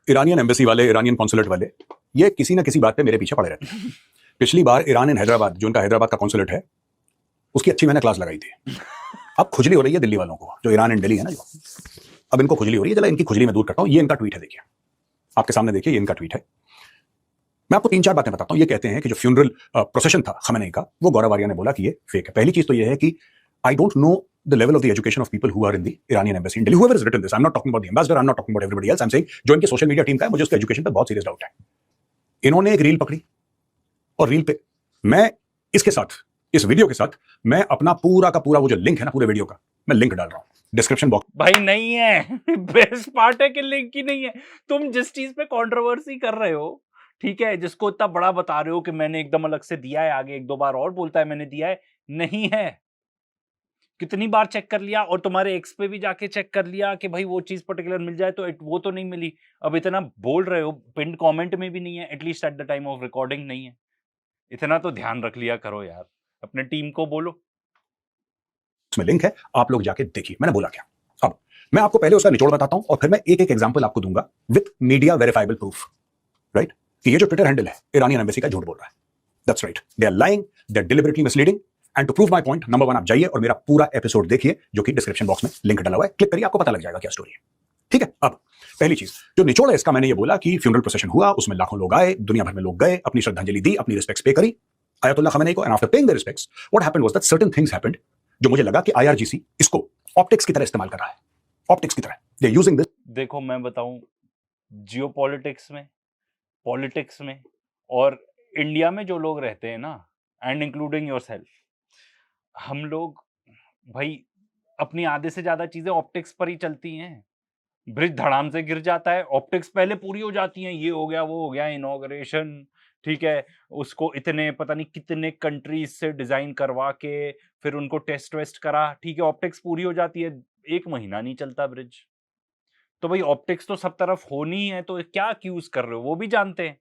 Iranian embassy वाले, Iranian consulate वाले, ये किसी ना किसी बात पे मेरे पीछे पड़े रहते हैं। पिछली बार ईरान इन हैदराबाद, जो उनका हैदराबाद का कॉन्सुलेट है, उसकी अच्छी मैंने क्लास लगाई थी। अब खुजली हो रही है दिल्ली वालों को, जो ईरान एंड दिल्ली है ना, जो अब इनको खुजली हो रही है। चला इनकी खुजली मैं दूर करता हूँ। ये इनका ट्वीट है, देखिए आपके सामने, देखिए ये इनका ट्वीट है। मैं आपको 3-4 बातें बताता हूँ। ये कहते हैं कि जो फ्यूनरल प्रोसेशन था खमेनी का, वो गौरव आर्या ने बोला कि ये फेक है। पहली चीज तो ये है कि I don't know the level of the education of people who are in the Iranian embassy in Delhi. Whoever has written this, I'm not talking about the ambassador, I'm not talking about everybody else. I'm saying जो इनके social media team का है, मुझे उसके education पे बहुत serious doubt है। इन्होंने एक रील पकड़ी और रील पे मैं इसके साथ, इस वीडियो के साथ, मैं अपना पूरा का पूरा वो जो लिंक है ना पूरे वीडियो का, मैं लिंक डाल रहा हूँ डिस्क्रिप्शन बॉक्स। भाई नहीं है। बेस्ट पार्ट है कि लिंक ही नहीं है। तुम जिस चीज पे कंट्रोवर्सी कर रहे हो, ठीक है, जिसको इतना बड़ा बता रहे हो कि मैंने एकदम अलग से दिया है, आगे 1-2 बार और बोलता है मैंने दिया है, नहीं है। कितनी बार चेक कर लिया, और तुम्हारे एक्स पे भी जाके चेक कर लिया कि भाई वो चीज पर्टिकुलर मिल जाए, तो वो तो नहीं मिली। अब इतना बोल रहे हो, पिन कमेंट में भी नहीं है, at least at the time of recording नहीं है। इतना तो ध्यान रख लिया करो यार, अपने टीम को बोलो। में लिंक है, आप लोग जाके देखिए मैंने बोला क्या। अब मैं आपको पहले उसका निचोड़ बताता हूं और फिर मैं एक एक एग्जांपल आपको दूंगा with media verifiable proof, right, कि ये जो ट्विटर हैंडल है ईरानियन एम्बेसी का झूठ बोल रहा है। That's right, they are lying, they are deliberately misleading. And to prove my point, number 1 आप जाइए और मेरा पूरा एपिसोड देखिए, जो कि डिस्क्रिप्शन बॉक्स में लिंक डाला हुआ है, क्लिक करिए, आपको पता लग जाएगा क्या स्टोरी है। ठीक है। अब पहली चीज जो निचोड़ है इसका, मैंने ये बोला कि फ्यूनरल प्रोसेशन हुआ, उसमें लाखों लोग आए, दुनिया भर में लोग गए, अपनी श्रद्धांजलि दी, अपनी रिस्पेक्ट्स पे करी आयतुल्लाह खमेनी को। And after paying the respects, what happened was that certain things happened, जो मुझे लगा कि आईआरजीसी इसको ऑप्टिक्स की तरह इस्तेमाल कर रहा है, ऑप्टिक्स की तरह दे यूजिंग दिस। देखो मैं बताऊं, जियोपॉलिटिक्स में, पॉलिटिक्स में, और इंडिया में जो लोग रहते हैं ना, एंड इंक्लूडिंग योरसेल्फ, हम लोग भाई अपनी आधे से ज्यादा चीजें ऑप्टिक्स पर ही चलती हैं। ब्रिज धड़ाम से गिर जाता है, ऑप्टिक्स पहले पूरी हो जाती हैं, ये हो गया, वो हो गया, इनॉग्रेशन, ठीक है, उसको इतने पता नहीं कितने कंट्रीज से डिजाइन करवा के फिर उनको टेस्ट वेस्ट करा, ठीक है, ऑप्टिक्स पूरी हो जाती है, 1 महीना नहीं चलता ब्रिज। तो भाई ऑप्टिक्स तो सब तरफ होनी है, तो क्या एक्यूज कर रहे हो, वो भी जानते हैं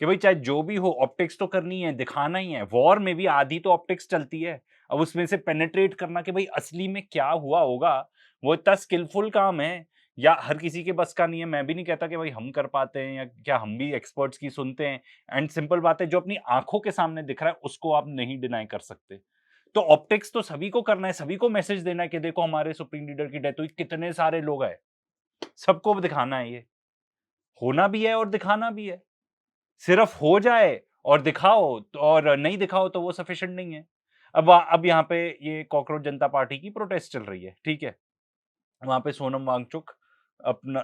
कि भाई चाहे जो भी हो ऑप्टिक्स तो करनी है, दिखाना ही है। वॉर में भी आधी तो ऑप्टिक्स चलती है। अब उसमें से पेनिट्रेट करना कि भाई असली में क्या हुआ होगा, वो इतना स्किलफुल काम है, या हर किसी के बस का नहीं है। मैं भी नहीं कहता कि भाई हम कर पाते हैं, या क्या हम भी एक्सपर्ट्स की सुनते हैं। एंड सिंपल बात है, जो अपनी आंखों के सामने दिख रहा है उसको आप नहीं डिनाई कर सकते। तो ऑप्टिक्स तो सभी को करना है, सभी को मैसेज देना है कि देखो हमारे सुप्रीम लीडर की डेथ हुई, कितने सारे लोग आए, सबको दिखाना है। ये होना भी है और दिखाना भी है। सिर्फ हो जाए और दिखाओ और नहीं दिखाओ तो वो सफिशिएंट नहीं है। अब यहाँ पे ये कॉकरोच जनता पार्टी की प्रोटेस्ट चल रही है, ठीक है, वहां पे सोनम वांगचुक अपना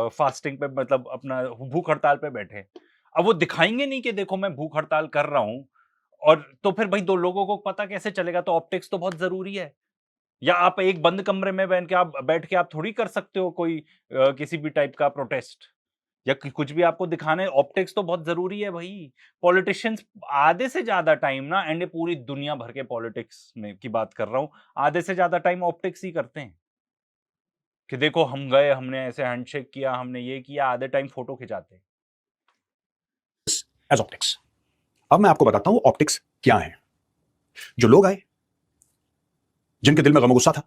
फास्टिंग पे, मतलब अपना भूख हड़ताल पे बैठे हैं। अब वो दिखाएंगे नहीं कि देखो मैं भूख हड़ताल कर रहा हूं, और तो फिर भाई 2 लोगों को पता कैसे चलेगा। तो ऑप्टिक्स तो बहुत जरूरी है। या आप एक बंद कमरे में बैठ के आप थोड़ी कर सकते हो कोई किसी भी टाइप का प्रोटेस्ट, या कुछ भी आपको दिखाना है। ऑप्टिक्स तो बहुत जरूरी है भाई। पॉलिटिशियंस आधे से ज्यादा टाइम ना, एंड पूरी दुनिया भर के पॉलिटिक्स में की बात कर रहा हूं, आधे से ज्यादा टाइम ऑप्टिक्स ही करते हैं कि देखो हम गए, हमने ऐसे हैंडशेक किया, हमने ये किया, आधे टाइम फोटो खिंचाते हैं। As optics. अब मैं आपको बताता हूं ऑप्टिक्स क्या है। जो लोग आए, जिनके दिल में गम गुस्सा था,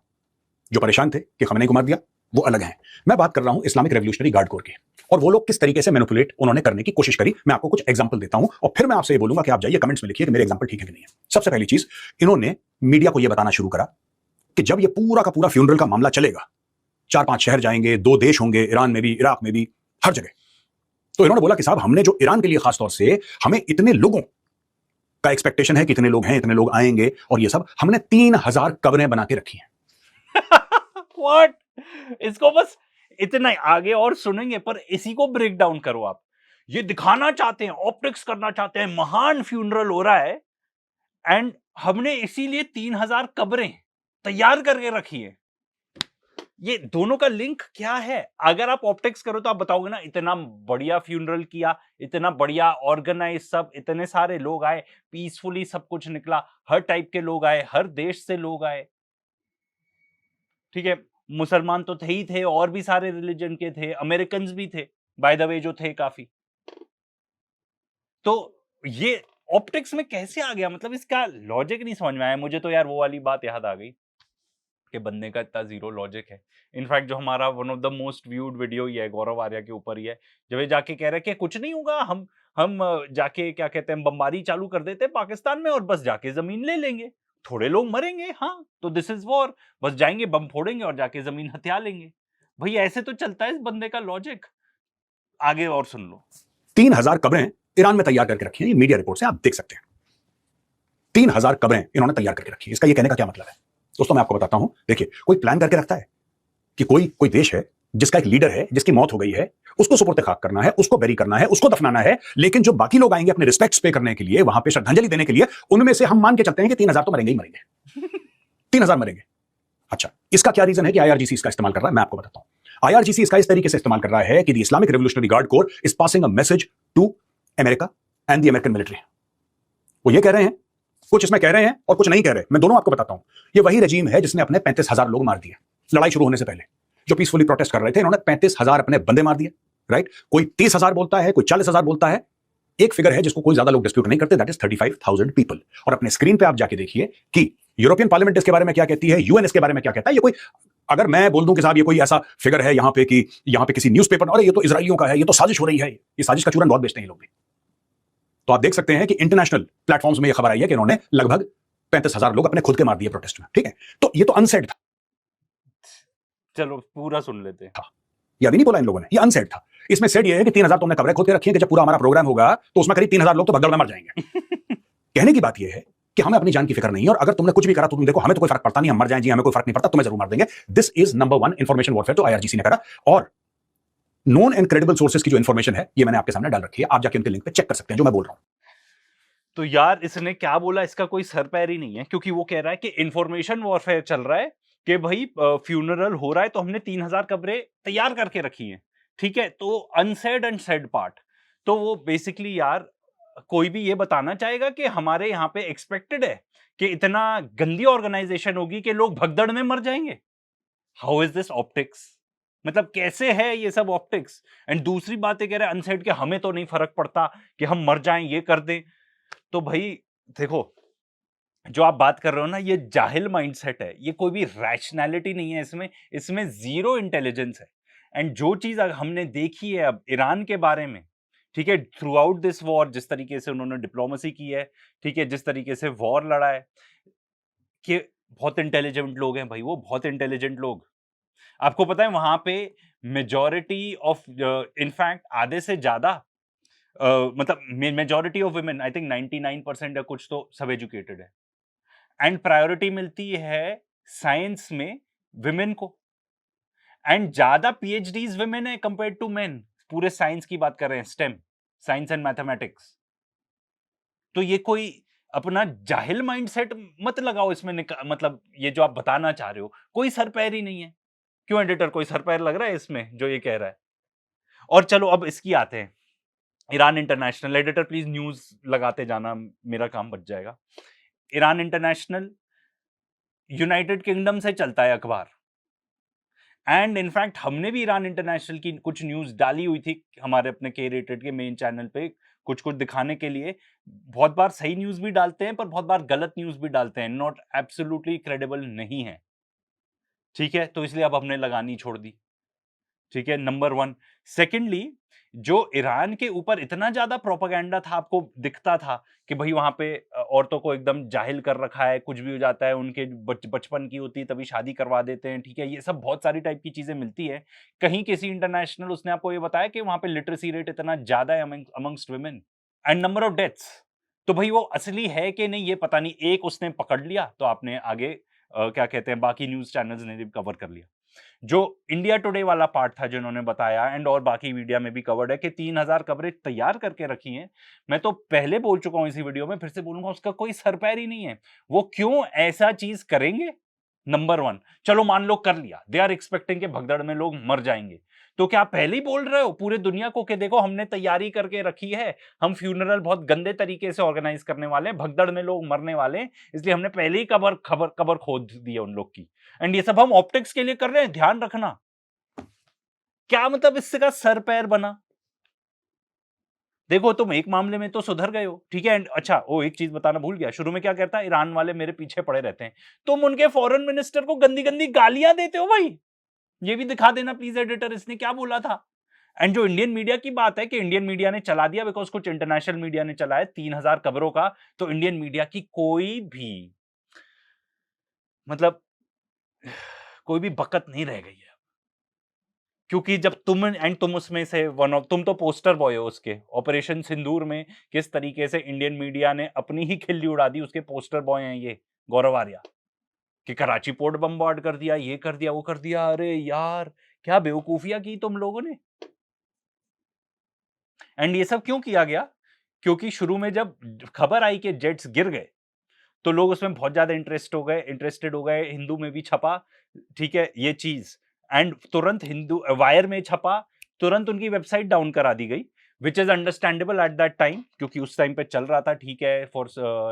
जो परेशान थे कि खमेनी को मार दिया, वो अलग हैं। मैं बात कर रहा हूं इस्लामिक रेवोल्यूशनरी गार्ड कोर की, और वो लोग किस तरीके से मैनिपुलेट उन्होंने करने की कोशिश करी। मैं आपको कुछ एग्जांपल देता हूं और फिर मैं आपसे ये बोलूंगा कि आप जाइए कमेंट्स में लिखिए कि मेरे एग्जांपल ठीक है कि नहीं है। सबसे पहली चीज, इन्होंने मीडिया को यह बताना शुरू करा कि जब ये पूरा का पूरा फ्यूनरल का मामला चलेगा, 4-5 शहर जाएंगे, 2 देश होंगे, ईरान में भी, इराक में भी, हर जगह। तो इन्होंने बोला कि साहब हमने जो ईरान के लिए खासतौर से, हमें इतने लोगों का एक्सपेक्टेशन है कि इतने लोग हैं, इतने लोग आएंगे, और ये सब हमने 3000 कब्रें बना के रखी हैं। व्हाट, इसको बस इतना ही, आगे और सुनेंगे, पर इसी को ब्रेक डाउन करो आप। ये दिखाना चाहते हैं, ऑप्टिक्स करना चाहते हैं, महान फ्यूनरल हो रहा है, एंड हमने इसीलिए 3000 कब्रें तैयार करके रखी है। ये दोनों का लिंक क्या है? अगर आप ऑप्टिक्स करो तो आप बताओगे ना, इतना बढ़िया फ्यूनरल किया, इतना बढ़िया ऑर्गेनाइज, सब इतने सारे लोग आए, पीसफुली सब कुछ निकला, हर टाइप के लोग आए, हर देश से लोग आए, ठीक है, मुसलमान तो थे ही थे, और भी सारे रिलीजन के थे, अमेरिकन भी थे बाय द वे, जो थे काफी। तो ये ऑप्टिक्स में कैसे आ गया? मतलब इसका लॉजिक नहीं समझ में आया मुझे तो यार, वो वाली बात याद आ गई। कि बनने का इतना जीरो लॉजिक है। इनफैक्ट जो हमारा one of the most viewed video ही है गौरव आर्या के ऊपर ही है, जब ये जाके कह रहा है कि कुछ नहीं होगा, हम जाके क्या कहते हैं बमबारी चालू कर देते हैं पाकिस्तान में और बस जाके जमीन ले लेंगे, थोड़े लोग मरेंगे, हाँ तो दिस इज वॉर, बस जाएंगे बम फोड़ेंगे और जाके जमीन हथिया लेंगे। भाई ऐसे तो चलता है इस बंदे का लॉजिक। आगे और सुन लो। 3000 कब्रें ईरान में तैयार करके रखी हैं, ये मीडिया रिपोर्ट से आप देख सकते हैं। 3000 कब्रें इन्होंने तैयार करके रखी है। इसका ये कहने का क्या मतलब है दोस्तों, मैं आपको बताता हूं। देखिए, कोई प्लान करके रखता है कि कोई देश है जिसका एक लीडर है, जिसकी मौत हो गई है, उसको सुपुर्द खाक करना है, उसको बेरी करना है, उसको दफनाना है, लेकिन जो बाकी लोग आएंगे अपने रिस्पेक्ट्स पे करने के लिए, वहां पे श्रद्धांजलि देने के लिए, उनमें से हम मान के चलते हैं कि 3000 तो मरेंगे ही मरेंगे। 3000 मरेंगे। अच्छा, इसका क्या रीजन है कि आईआरजीसी इसका इस्तेमाल कर रहा है? मैं आपको बताता हूं। आईआरजीसी इसका इस तरीके से इस्तेमाल कर रहा है कि the Islamic revolutionary guard corps is passing a message to America and the American military. वो ये कह रहे हैं, कुछ इसमें कह रहे हैं और कुछ नहीं कह रहे, मैं दोनों आपको बताता हूं। ये वही रजीम है जिसने अपने 35,000 लोग मार दिए लड़ाई शुरू होने से पहले। जो पीसफुली प्रोटेस्ट कर रहे थे, इन्होंने 35,000 अपने बंदे मार दिए, राइट। कोई 30,000 बोलता है, कोई 40,000 बोलता है। एक फिगर है जिसको कोई ज्यादा लोग डिस्प्यूट नहीं करते, दैट इज 35,000 पीपल। और अपने स्क्रीन पे आप जाके देखिए कि यूरोपियन पार्लियामेंट इसके बारे में क्या कहती है, यूएन इसके बारे में क्या कहता है। ये कोई, अगर मैं बोल दूं कि साहब ये कोई ऐसा फिगर है यहां पे कि यहां पे किसी न्यूज़पेपर, अरे ये तो इजराइलियों का है, ये तो साजिश हो रही है, ये साजिश का चूरन बहुत बेचते हैं ये लोग भी। तो आप देख सकते हैं कि इंटरनेशनल प्लेटफॉर्म्स में ये खबर आई है कि इन्होंने लगभग 35,000 लोग अपने खुद के मार दिए प्रोटेस्ट में, ठीक है। तो ये तो अनसेड था। चलो पूरा सुन लेते हैं। ये अभी नहीं बोला इन लोगों ने, ये अनसेड था। इसमें सेड ये है कि 3000 तुमने कब्रें खुद के रखी है कि जब पूरा हमारा प्रोग्राम होगा तो उसमें करीब 3000 लोग तो भगदड़ में मर जाएंगे। कहने की बात ये है कि हमें अपनी जान की फिक्र नहीं है, और अगर तुमने कुछ भी करा तो तुम देखो हमें तो कोई फर्क पड़ता नहीं, हम मर जाएं जी, हमें कोई फर्क नहीं पड़ता, तुम्हें जरूर मार देंगे। This is number 1 information warfare जो आईआरजीसी ने करा। और नॉन एंड क्रेडिबल सोर्सेज की जो इंफॉर्मेशन है ये मैंने आपके सामने डाल रखी है, आप जाके उनके लिंक पे चेक कर सकते हैं जो मैं बोल रहा हूं। तो यार इसने क्या बोला, इसका कोई सर पैर ही नहीं है, क्योंकि वो कह रहा है कि इंफॉर्मेशन वॉरफेयर चल रहा है कि भाई फ्यूनरल हो रहा है तो हमने 3000 कब्रें तैयार करके रखी हैं, ठीक है। तो अनसेड एंड सेड पार्ट, तो वो बेसिकली यार कोई भी ये बताना चाहेगा कि हमारे यहाँ पे एक्सपेक्टेड है कि इतना गंदी ऑर्गेनाइजेशन होगी कि लोग भगदड़ में मर जाएंगे। हाउ इज दिस ऑप्टिक्स, मतलब कैसे है ये सब ऑप्टिक्स। एंड दूसरी बात ये कह रहे हैं अनसेड के हमें तो नहीं फर्क पड़ता कि हम मर जाएं, ये कर दें। तो भाई देखो, जो आप बात कर रहे हो ना, ये जाहिल माइंडसेट है, ये कोई भी रैशनैलिटी नहीं है इसमें, इसमें जीरो इंटेलिजेंस है। एंड जो चीज हमने देखी है अब ईरान के बारे में, ठीक है, थ्रू आउट दिस वॉर, जिस तरीके से उन्होंने डिप्लोमेसी की है, ठीक है, जिस तरीके से वॉर लड़ा है, कि बहुत इंटेलिजेंट लोग हैं भाई, वो बहुत इंटेलिजेंट लोग। आपको पता है वहां पे मेजॉरिटी ऑफ, इनफैक्ट आधे से ज्यादा, मतलब majority of women, I think 99% या कुछ तो सब एजुकेटेड है। एंड प्रायोरिटी मिलती है साइंस में विमेन को, एंड ज्यादा पीएचडीज विमेन है कंपेयर टू मेन। पूरे साइंस की बात कर रहे हैं, स्टेम, साइंस एंड मैथमेटिक्स। तो ये कोई अपना जाहिल माइंडसेट मत लगाओ इसमें, मतलब ये जो आप बताना चाह रहे हो कोई सर पैर ही नहीं है। क्यों एडिटर, कोई सर पैर लग रहा है इसमें जो ये कह रहा है? और चलो अब इसकी आते हैं, Iran international. Editor please news लगाते जाना, मेरा काम बच जाएगा। ईरान इंटरनेशनल यूनाइटेड किंगडम से चलता है अखबार, एंड इनफैक्ट हमने भी ईरान इंटरनेशनल की कुछ न्यूज डाली हुई थी हमारे अपने के रेटेड के मेन चैनल पे, कुछ कुछ दिखाने के लिए। बहुत बार सही न्यूज भी डालते हैं, पर बहुत बार गलत न्यूज भी डालते हैं, नॉट एब्सोल्युटली क्रेडिबल नहीं है, ठीक है। तो इसलिए अब हमने लगानी छोड़ दी, ठीक है, नंबर 1। सेकेंडली, जो ईरान के ऊपर इतना ज्यादा प्रोपेगेंडा था, आपको दिखता था कि भाई वहां पे औरतों को एकदम जाहिल कर रखा है, कुछ भी हो जाता है, उनके बचपन की होती है तभी शादी करवा देते हैं, ठीक है, ये सब बहुत सारी टाइप की चीजें मिलती है। कहीं किसी इंटरनेशनल उसने आपको ये बताया कि वहां पे लिटरेसी रेट इतना ज्यादा है amongst women, and number of deaths. तो भाई वो असली है कि नहीं ये पता नहीं, एक उसने पकड़ लिया तो आपने आगे क्या कहते हैं, बाकी न्यूज चैनल्स ने भी कवर कर लिया। जो इंडिया टुडे वाला पार्ट था जो इन्होंने बताया, एंड और बाकी वीडियो में भी कवर्ड है कि 3000 कवरेज तैयार करके रखी हैं। मैं तो पहले बोल चुका हूं इसी वीडियो में, फिर से बोलूंगा, उसका कोई सर पैर ही नहीं है। वो क्यों ऐसा चीज करेंगे? नंबर 1, चलो मान लो कर लिया, दे आर एक्सपेक्टिंग के भगदड़ में लोग मर जाएंगे, तो क्या पहले ही बोल रहे हो पूरे दुनिया को कि देखो हमने तैयारी करके रखी है, हम फ्यूनरल बहुत गंदे तरीके से ऑर्गेनाइज करने वाले हैं, भगदड़ में लोग मरने वाले हैं, इसलिए हमने पहले ही खबर खोद दी है उन लोग की, एंड ये सब हम ऑप्टिक्स के लिए कर रहे हैं, ध्यान रखना। क्या मतलब इससे का सर पैर बना? देखो तुम एक मामले में तो सुधर गए हो, ठीक है। एंड अच्छा, वो एक चीज बताना भूल गया, शुरू में क्या कहता है, ईरान वाले मेरे पीछे पड़े रहते हैं। तुम उनके फॉरेन मिनिस्टर को गंदी गंदी गालियां देते हो भाई। ये भी दिखा देना प्लीज एडिटर, इसने क्या बोला था। एंड जो इंडियन मीडिया की बात है कि इंडियन मीडिया ने चला दिया, बिकॉज कुछ इंटरनेशनल मीडिया ने चलाया 3000 खबरों का, तो इंडियन मीडिया की कोई भी मतलब कोई भी बकत नहीं रह गई है। क्योंकि जब तुम उसमें से वन ऑफ, तुम तो पोस्टर बॉय हो उसके, ऑपरेशन सिंदूर में किस तरीके से इंडियन मीडिया ने अपनी ही खिल्ली उड़ा दी, उसके पोस्टर बॉय हैं ये गौरव आर्या, कि कराची पोर्ट बम्बार्ड कर दिया, ये कर दिया, वो कर दिया। अरे यार, क्या बेवकूफियां की तुम लोगों ने। एंड ये सब क्यों किया गया, क्योंकि शुरू में जब खबर आई कि जेट्स गिर गए, तो लोग उसमें बहुत ज्यादा इंटरेस्टेड हो गए। हिंदू में भी छपा, ठीक है, ये चीज। एंड तुरंत हिंदू वायर में छपा, तुरंत उनकी वेबसाइट डाउन करा दी गई, which is understandable at that time, क्योंकि उस टाइम पे चल रहा था, ठीक है, for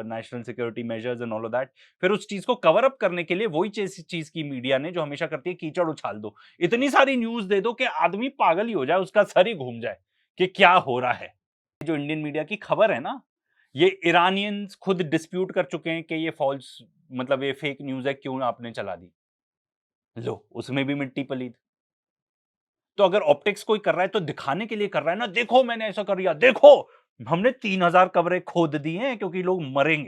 national security measures and all of that. फिर उस चीज को कवर अप करने के लिए वही चीज की मीडिया ने, जो हमेशा करती है, कीचड़ उछाल दो, इतनी सारी न्यूज दे दो कि आदमी पागल ही हो जाए, उसका सर ही घूम जाए कि क्या हो रहा है। जो इंडियन मीडिया की खबर है ना, ये ईरानियंस खुद डिस्प्यूट कर चुके हैं कि ये फॉल्स, मतलब ये फेक न्यूज है, क्यों आपने चला दी। लो, उसमें भी मिट्टी पलीद। तो अगर ऑप्टिक्स कोई कर रहा है तो दिखाने के लिए कर रहा है ना, देखो मैंने ऐसा कर दिया, देखो हमने 3000 कवरें खोद दी हैं क्योंकि लोग मरेंगे।